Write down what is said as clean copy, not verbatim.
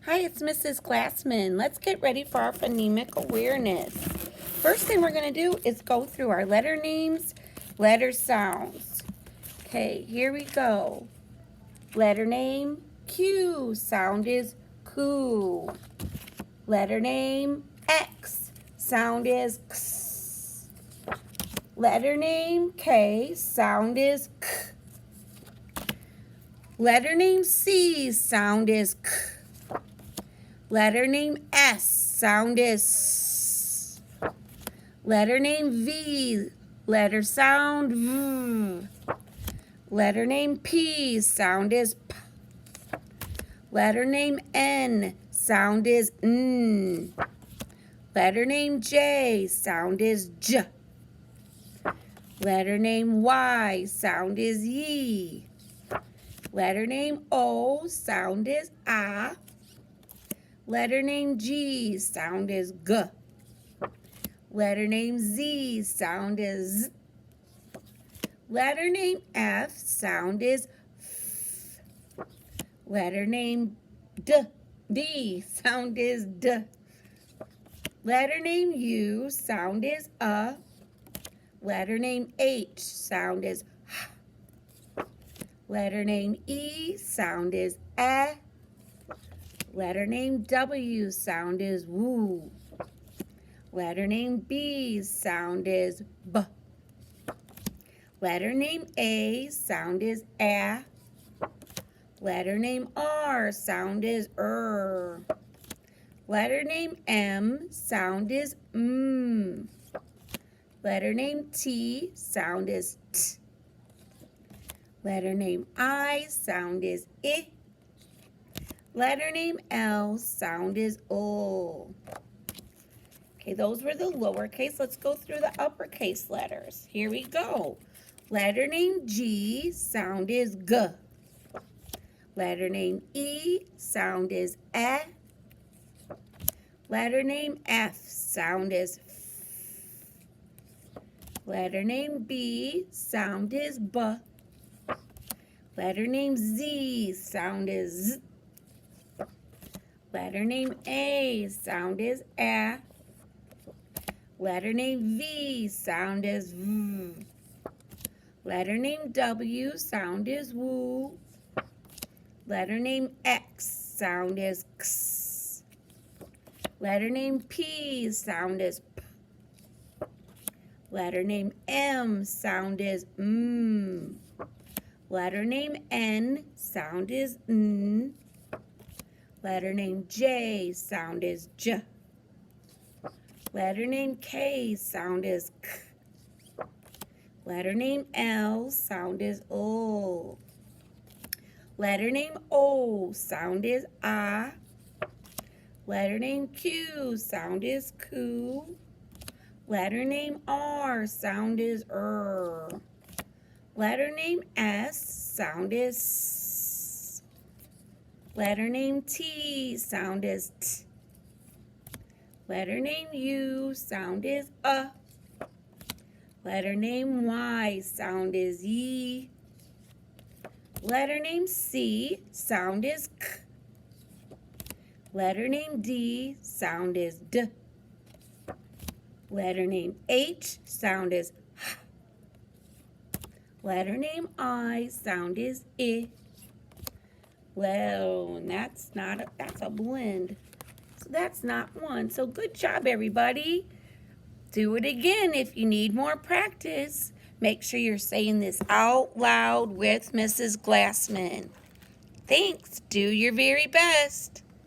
Hi, it's Mrs. Glassman. Let's get ready for our phonemic awareness. First thing we're going to do is go through our letter names, letter sounds. Okay, here we go. Letter name, Q. Sound is Q. Letter name, X. Sound is X. Letter name, K. Sound is K. Letter name, C. Sound is K. Letter name S, sound is S. Letter name V, letter sound V. Letter name P, sound is P. Letter name N, sound is N. Letter name J, sound is J. Letter name Y, sound is Y. Letter name O, sound is A. Letter name G, sound is G. Letter name Z, sound is Z. Letter name F, sound is F. Letter name D, sound is D. Letter name U, sound is A. Letter name H, sound is H. Letter name E, sound is E. Letter name W, sound is woo. Letter name B, sound is B. Letter name A, sound is A. Letter name R, sound is Letter name M, sound is M. Letter name T, sound is T. Letter name I, sound is I. Letter name L, sound is O. Okay, those were the lowercase. Let's go through the uppercase letters. Here we go. Letter name G, sound is G. Letter name E, sound is E. Letter name F, sound is F. Letter name B, sound is B. Letter name Z, sound is Z. Letter name A, sound is A. Letter name V, sound is V. Letter name W, sound is woo. Letter name X, sound is X. Letter name P, sound is P. Letter name M, sound is M. Letter name N, sound is N. Letter name J, sound is J. Letter name K, sound is K. Letter name L, sound is O. Letter name O, sound is A. Letter name Q, sound is Q. Letter name R, sound is Letter name S, sound is S. Letter name T, sound is T. Letter name U, sound is Letter name Y, sound is Y. Letter name C, sound is K. Letter name D, sound is D. Letter name H, sound is H. Letter name I, sound is I. Well, that's a blend. So that's not one. So good job, everybody. Do it again if you need more practice. Make sure you're saying this out loud with Mrs. Glassman. Thanks. Do your very best.